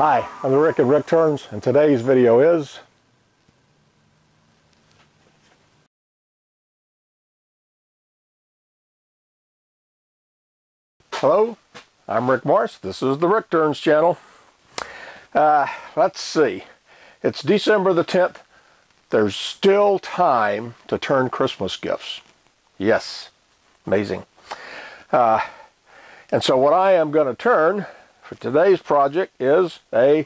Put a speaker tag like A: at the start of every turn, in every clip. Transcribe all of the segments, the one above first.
A: Hi, I'm Rick at Rick Turns, and today's video is Hello, I'm Rick Morris. This is the Rick Turns channel. Let's see. It's December the 10th. There's still time to turn Christmas gifts. Yes, amazing. And so what I am going to turn for today's project is a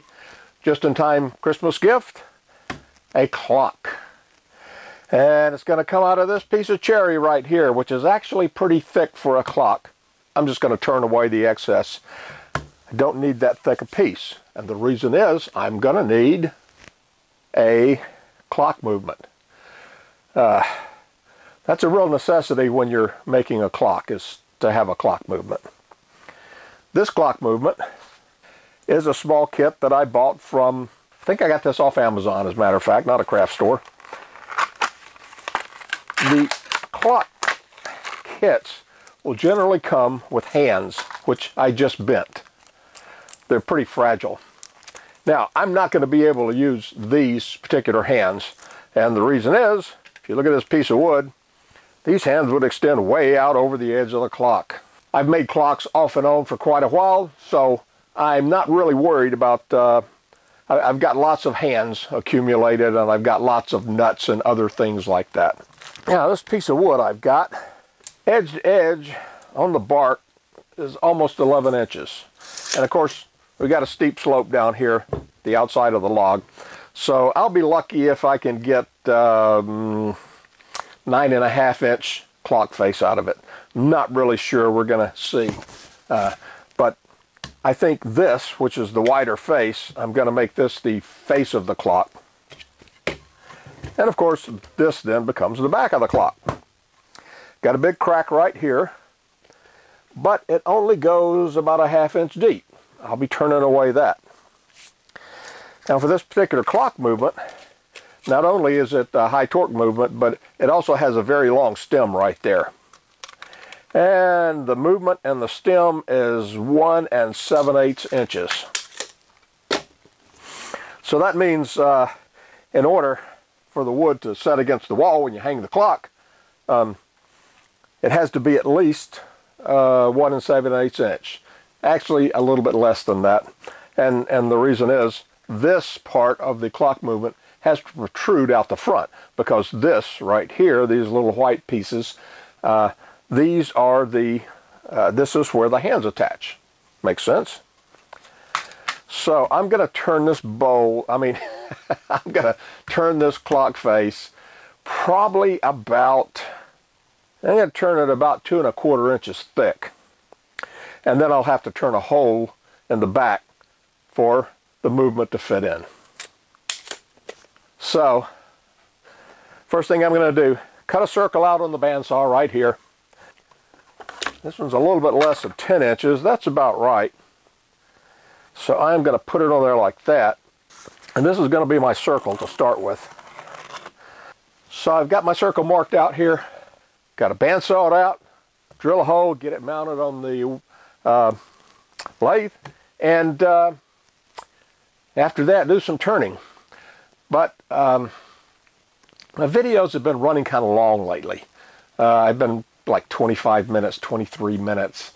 A: just-in-time Christmas gift, a clock. And it's going to come out of this piece of cherry right here, which is actually pretty thick for a clock. I'm just going to turn away the excess. I don't need that thick a piece. And the reason is I'm going to need a clock movement. That's a real necessity when you're making a clock, is to have a clock movement. This clock movement is a small kit that I bought from, I think I got this off Amazon, as a matter of fact, not a craft store. The clock kits will generally come with hands, which I just bent. They're pretty fragile. Now, I'm not going to be able to use these particular hands, and the reason is, if you look at this piece of wood, these hands would extend way out over the edge of the clock. I've made clocks off and on for quite a while, so I'm not really worried about, I've got lots of hands accumulated, and I've got lots of nuts and other things like that. Now, this piece of wood I've got, edge to edge on the bark, is almost 11 inches. And of course, we've got a steep slope down here, the outside of the log. So I'll be lucky if I can get 9.5 inch clock face out of it. Not really sure, we're going to see. But I think this, which is the wider face, I'm going to make this the face of the clock. And of course, this then becomes the back of the clock. Got a big crack right here, but it only goes about a ½ inch deep. I'll be turning away that. Now for this particular clock movement, not only is it a high torque movement, but it also has a very long stem right there. And the movement and the stem is 1 7/8 inches. So that means in order for the wood to set against the wall when you hang the clock, it has to be at least 1 7/8 inch. Actually, a little bit less than that. And the reason is, this part of the clock movement has to protrude out the front, because this right here, these little white pieces, these are the, this is where the hands attach. Makes sense? So I'm going to turn this bowl, I'm going to turn this clock face probably about, I'm going to turn it about 2 1/4 inches thick. And then I'll have to turn a hole in the back for the movement to fit in. So, first thing I'm going to do, cut a circle out on the bandsaw right here. This one's a little bit less than 10 inches. That's about right. So I'm going to put it on there like that. And this is going to be my circle to start with. So I've got my circle marked out here. Got a bandsaw out. Drill a hole, get it mounted on the lathe. And after that, do some turning. But my videos have been running kind of long lately. I've been like 25 minutes, 23 minutes.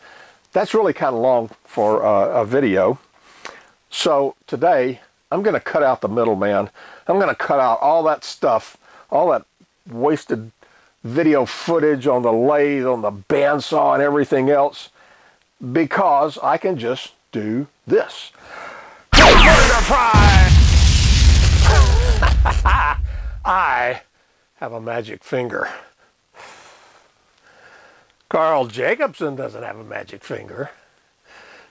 A: That's really kind of long for a video. So today, I'm going to cut out the middleman. I'm going to cut out all that stuff, all that wasted video footage on the lathe, on the bandsaw, and everything else, because I can just do this. I have a magic finger. Carl Jacobson doesn't have a magic finger.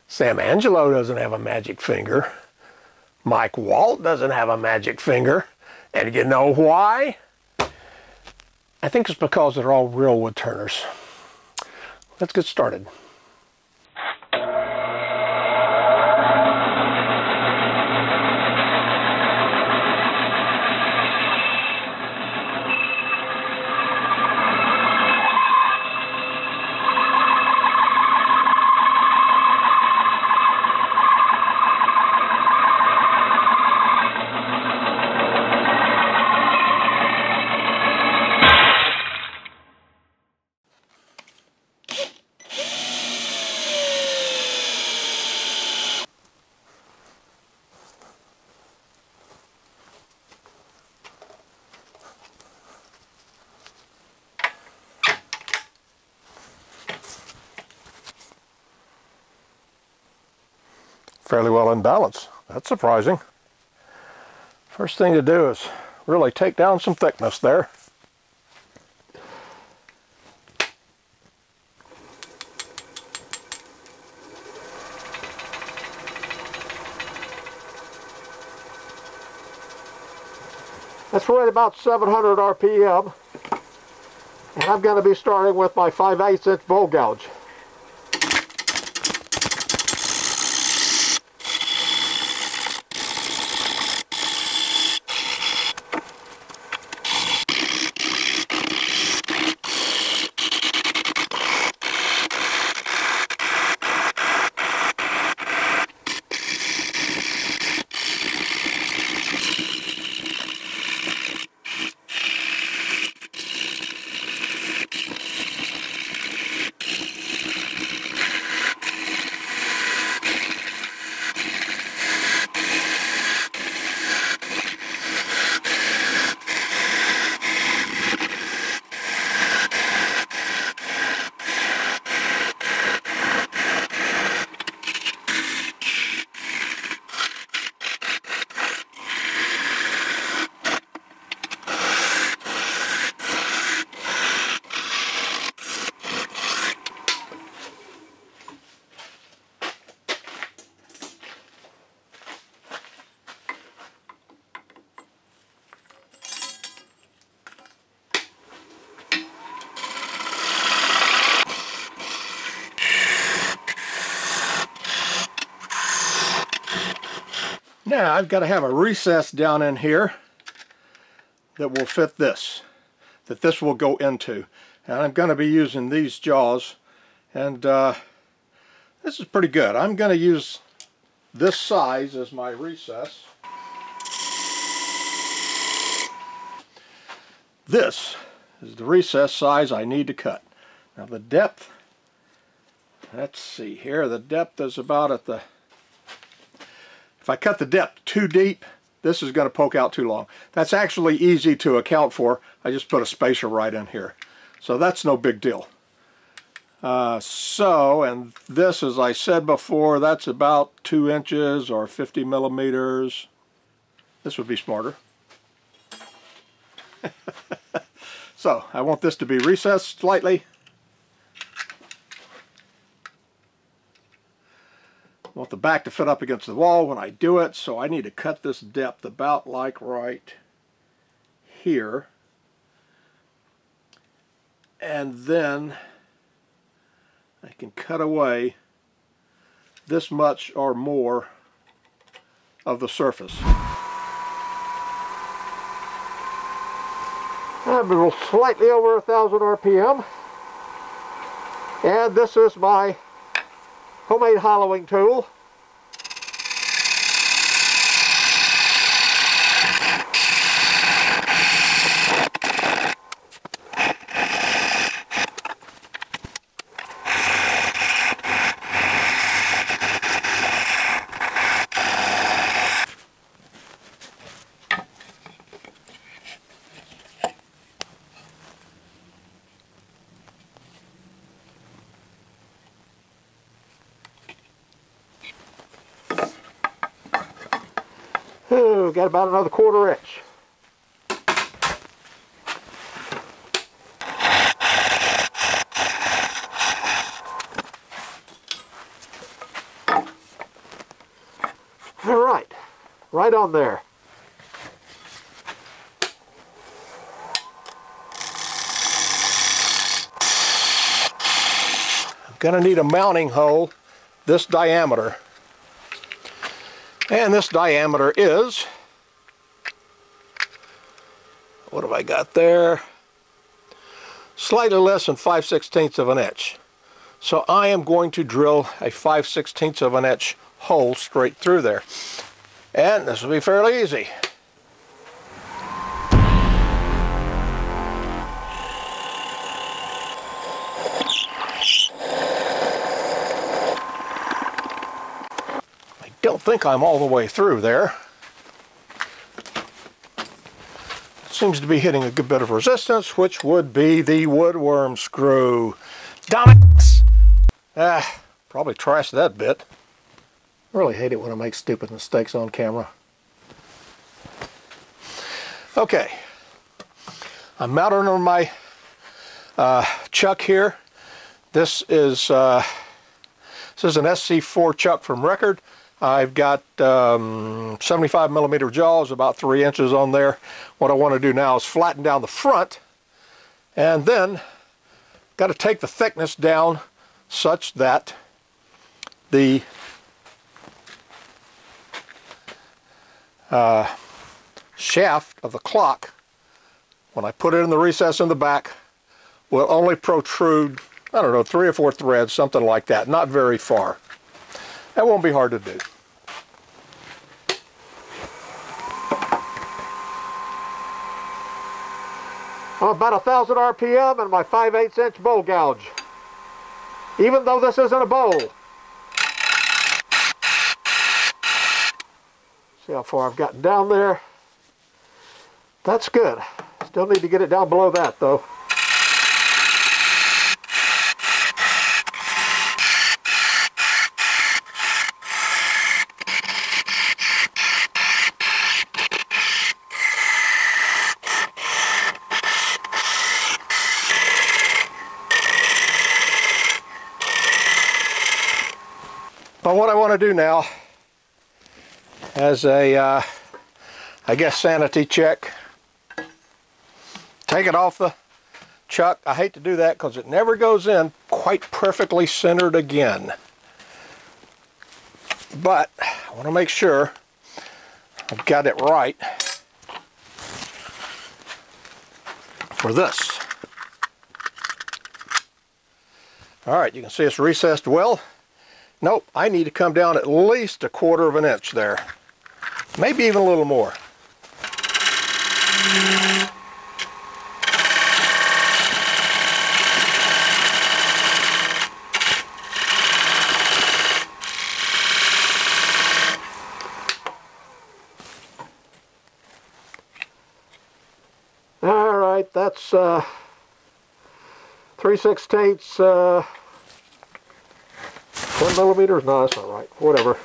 A: Sam Angelo doesn't have a magic finger. Mike Walt doesn't have a magic finger. And you know why? I think it's because they're all real wood turners. Let's get started. fairly well in balance. That's surprising. First thing to do is really take down some thickness there. That's right about 700 RPM. And I'm going to be starting with my 5/8 inch bowl gouge. Now I've got to have a recess down in here that will fit this, that this will go into. And I'm going to be using these jaws, and this is pretty good. I'm going to use this size as my recess. This is the recess size I need to cut. Now the depth, let's see here, the depth is about at the, if I cut the depth too deep, this is going to poke out too long. That's actually easy to account for. I just put a spacer right in here. So that's no big deal. And this, as I said before, that's about 2 inches or 50 millimeters. This would be smarter. So I want this to be recessed slightly. I want the back to fit up against the wall when I do it, so I need to cut this depth about like right here. And then I can cut away this much or more of the surface. I'm slightly over 1,000 RPM. And this is my homemade hollowing tool. Ooh, got about another 1/4 inch. All right, right on there. I'm gonna need a mounting hole this diameter. And this diameter is, what have I got there? Slightly less than 5/16 of an inch. So I am going to drill a 5/16 of an inch hole straight through there. And this will be fairly easy. Don't think I'm all the way through there. Seems to be hitting a good bit of resistance, which would be the woodworm screw. Damn it! Probably trashed that bit. I really hate it when I make stupid mistakes on camera. Okay, I'm mounted on my chuck here. This is an SC4 chuck from Record. I've got 75 millimeter jaws, about 3 inches on there. What I want to do now is flatten down the front, and then got to take the thickness down such that the shaft of the clock, when I put it in the recess in the back, will only protrude, I don't know, 3 or 4 threads, something like that, not very far. That won't be hard to do. I'm about 1,000 RPM and my 5/8 inch bowl gouge. Even though this isn't a bowl. See how far I've gotten down there. That's good. Still need to get it down below that though. But what I want to do now, as a, I guess, sanity check, take it off the chuck. I hate to do that because it never goes in quite perfectly centered again. But I want to make sure I've got it right for this. Alright, you can see it's recessed well. Nope, I need to come down at least 1/4 of an inch there. Maybe even a little more. Alright, that's 3/16 10 millimeters? No, that's not right. Whatever.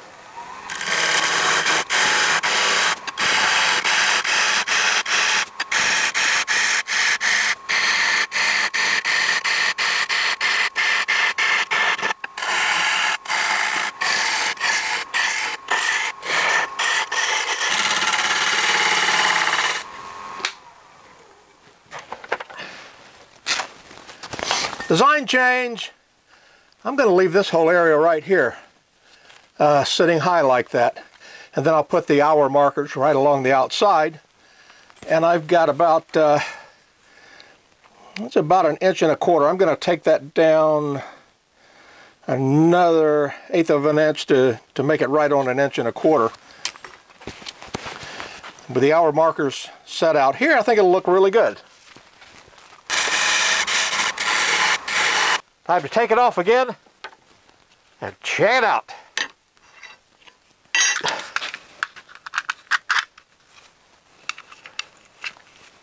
A: Design change. I'm going to leave this whole area right here sitting high like that, and then I'll put the hour markers right along the outside, and I've got about it's about 1 1/4 inches. I'm going to take that down another 1/8 of an inch to make it right on 1 1/4 inches. With the hour markers set out here, I think it'll look really good. Time to take it off again and check it out.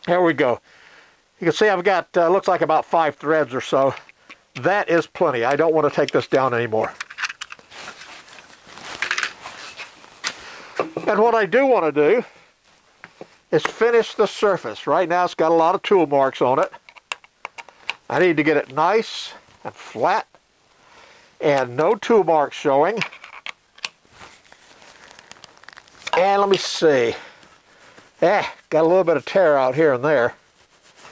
A: There we go. You can see I've got, looks like about 5 threads or so. That is plenty. I don't want to take this down anymore. And what I do want to do is finish the surface. Right now it's got a lot of tool marks on it. I need to get it nice and flat and no tool marks showing. And let me see. Got a little bit of tear out here and there.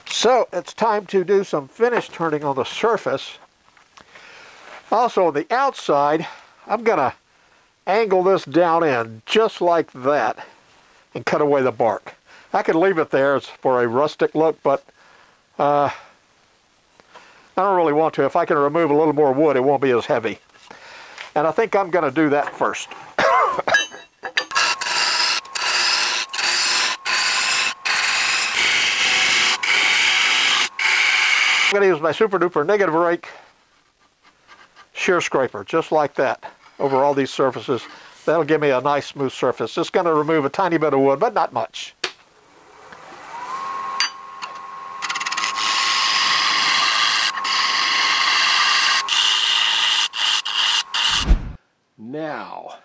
A: So it's time to do some finish turning on the surface. Also on the outside, I'm going to angle this down in just like that and cut away the bark. I could leave it there for a rustic look, but I don't really want to. If I can remove a little more wood, it won't be as heavy. And I think I'm going to do that first. I'm going to use my super duper negative rake shear scraper, just like that, over all these surfaces. That'll give me a nice smooth surface. Just going to remove a tiny bit of wood, but not much. Now,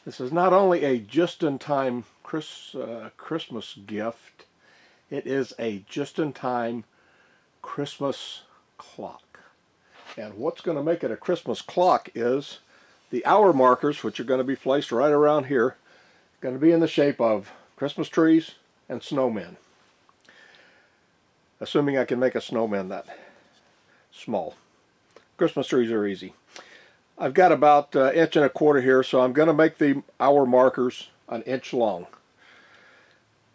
A: This is not only a just-in-time Christmas gift, it is a just-in-time Christmas clock. And what's going to make it a Christmas clock is the hour markers, which are going to be placed right around here, going to be in the shape of Christmas trees and snowmen. Assuming I can make a snowman that small. Christmas trees are easy. I've got about 1.25 inches here, so I'm going to make the hour markers 1 inch long.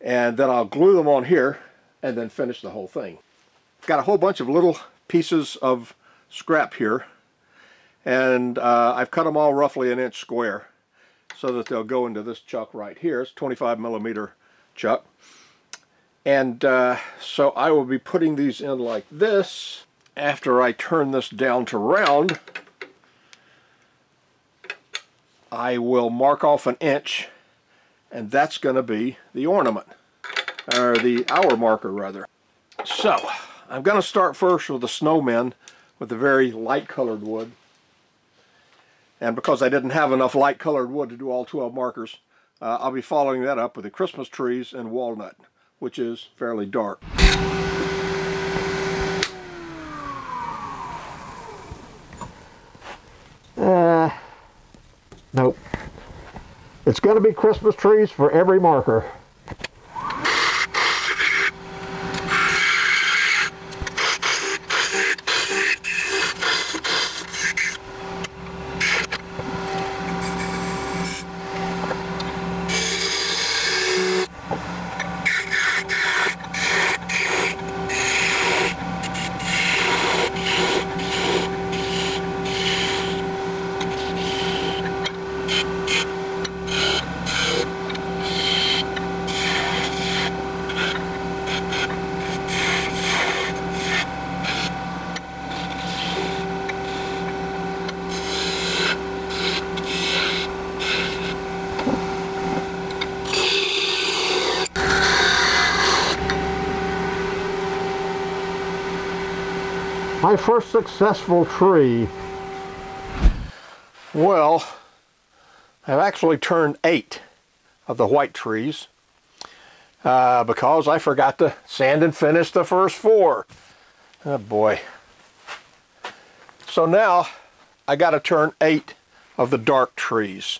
A: And then I'll glue them on here and then finish the whole thing. Got a whole bunch of little pieces of scrap here, and I've cut them all roughly 1 inch square so that they'll go into this chuck right here. It's 25mm chuck. And so I will be putting these in like this. After I turn this down to round, I will mark off 1 inch, and that's going to be the ornament, or the hour marker rather. So I'm going to start first with the snowmen with the very light colored wood, and because I didn't have enough light colored wood to do all 12 markers, I'll be following that up with the Christmas trees and walnut, which is fairly dark. Nope. It's going to be Christmas trees for every marker. My first successful tree. Well, I've actually turned 8 of the white trees because I forgot to sand and finish the first 4. Oh boy. So now I got to turn 8 of the dark trees.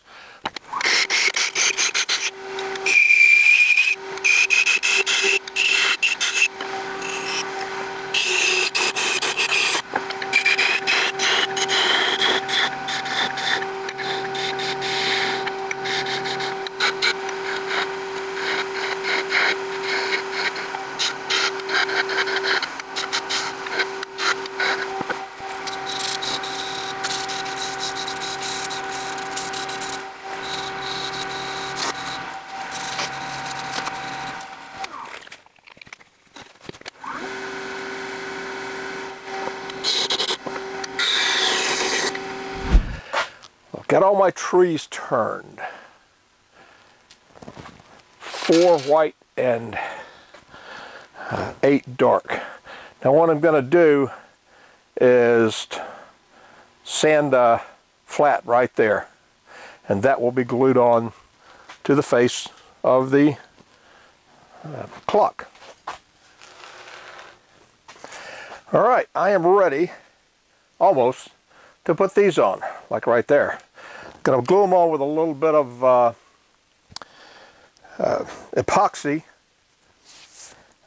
A: Got all my trees turned. 4 white and 8 dark. Now what I'm going to do is sand flat right there, and that will be glued on to the face of the clock. All right, I am ready almost to put these on, like right there. Going to glue them on with a little bit of epoxy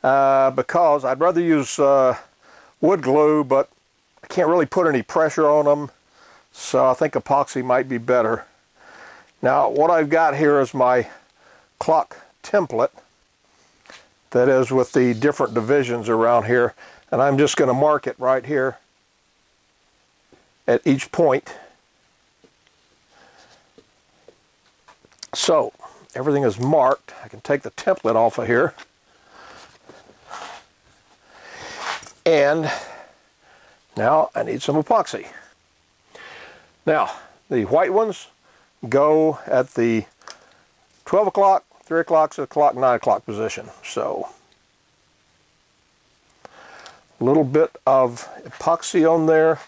A: because I'd rather use wood glue, but I can't really put any pressure on them, so I think epoxy might be better. Now what I've got here is my clock template that is with the different divisions around here, and I'm just going to mark it right here at each point. So everything is marked. I can take the template off of here, and now I need some epoxy. Now the white ones go at the 12 o'clock, 3 o'clock, 6 o'clock, 9 o'clock position. So a little bit of epoxy on there,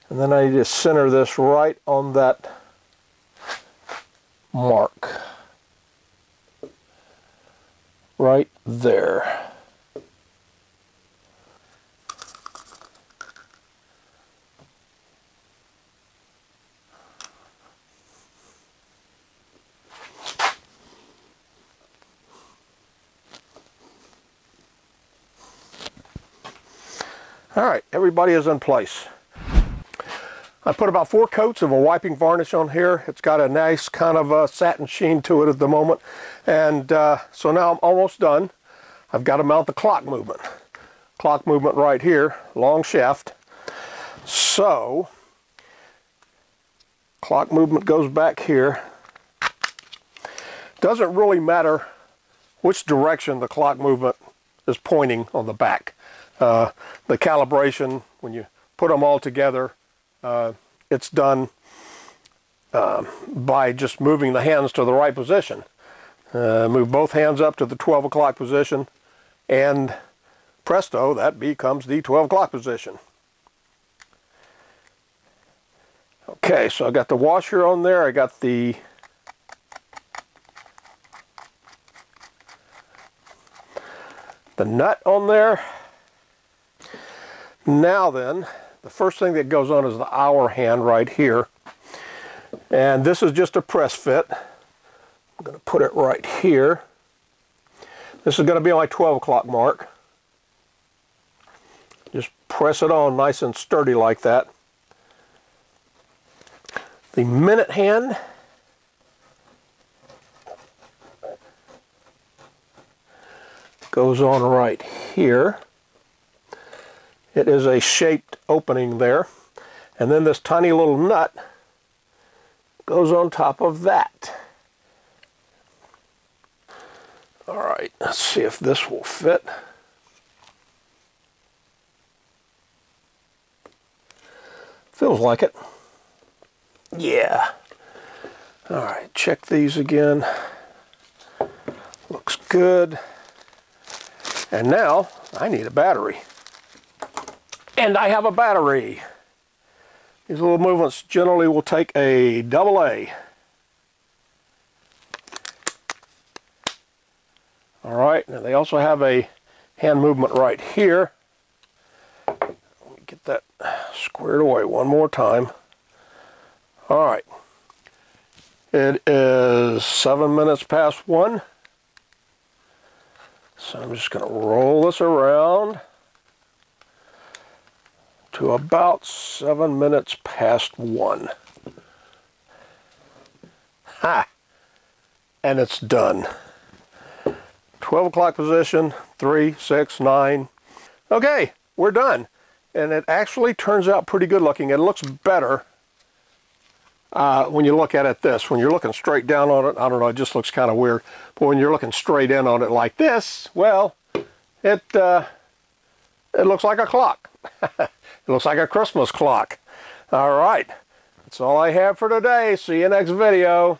A: and then I need to center this right on that mark. Right there. All right, everybody is in place. I put about 4 coats of a wiping varnish on here. It's got a nice kind of satin sheen to it at the moment. And so now I'm almost done. I've got to mount the clock movement. Clock movement right here, long shaft. So, clock movement goes back here. Doesn't really matter which direction the clock movement is pointing on the back. The calibration, when you put them all together, it's done by just moving the hands to the right position. Move both hands up to the 12 o'clock position, and presto, that becomes the 12 o'clock position. Okay, so I got the washer on there. I got the nut on there. Now then, the first thing that goes on is the hour hand right here. And this is just a press fit. I'm going to put it right here. This is going to be my 12 o'clock mark. Just press it on nice and sturdy like that. The minute hand goes on right here. It is a shaped opening there. And then this tiny little nut goes on top of that. All right, let's see if this will fit. Feels like it. Yeah. All right, check these again. Looks good. And now I need a battery. And I have a battery. These little movements generally will take a AA. All right, and they also have a hand movement right here. Let me get that squared away one more time. All right. It is 7 minutes past 1. So I'm just going to roll this around to about 7 minutes past 1. Ha! And it's done. 12 o'clock position, 3, 6, 9. Okay, we're done. And it actually turns out pretty good looking. It looks better when you look at it this. When you're looking straight down on it, I don't know, it just looks kind of weird. But when you're looking straight in on it like this, well, it looks like a clock. It looks like a Christmas clock. All right, that's all I have for today. See you next video.